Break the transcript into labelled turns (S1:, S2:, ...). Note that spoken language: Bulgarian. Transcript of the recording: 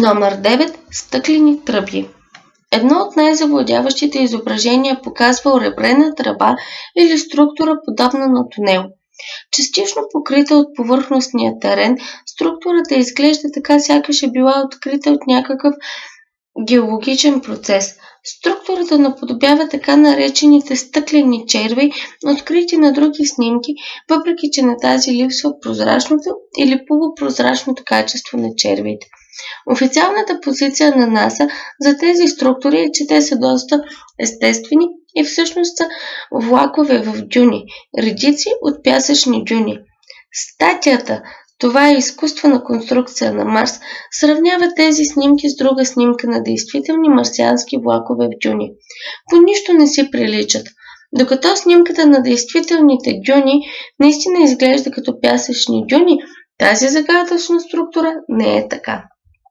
S1: Номер 9. Стъклени тръби. Едно от най-завладяващите изображения показва оребрена тръба или структура, подобна на тунел. Частично покрита от повърхностния терен, структурата изглежда така, сякаш е била открита от някакъв геологичен процес. Структурата наподобява така наречените стъклени черви, открити на други снимки, въпреки че на тази липсва прозрачното или полупрозрачното качество на червите. Официалната позиция на НАСА за тези структури е, че те са доста естествени и всъщност са влакове в дюни, редици от пясъчни дюни. Статията "Това е изкуствена конструкция на Марс" сравнява тези снимки с друга снимка на действителни марсиански влакове в дюни. По нищо не си приличат. Докато снимката на действителните дюни наистина изглежда като пясъчни дюни, тази загадъчна структура не е така.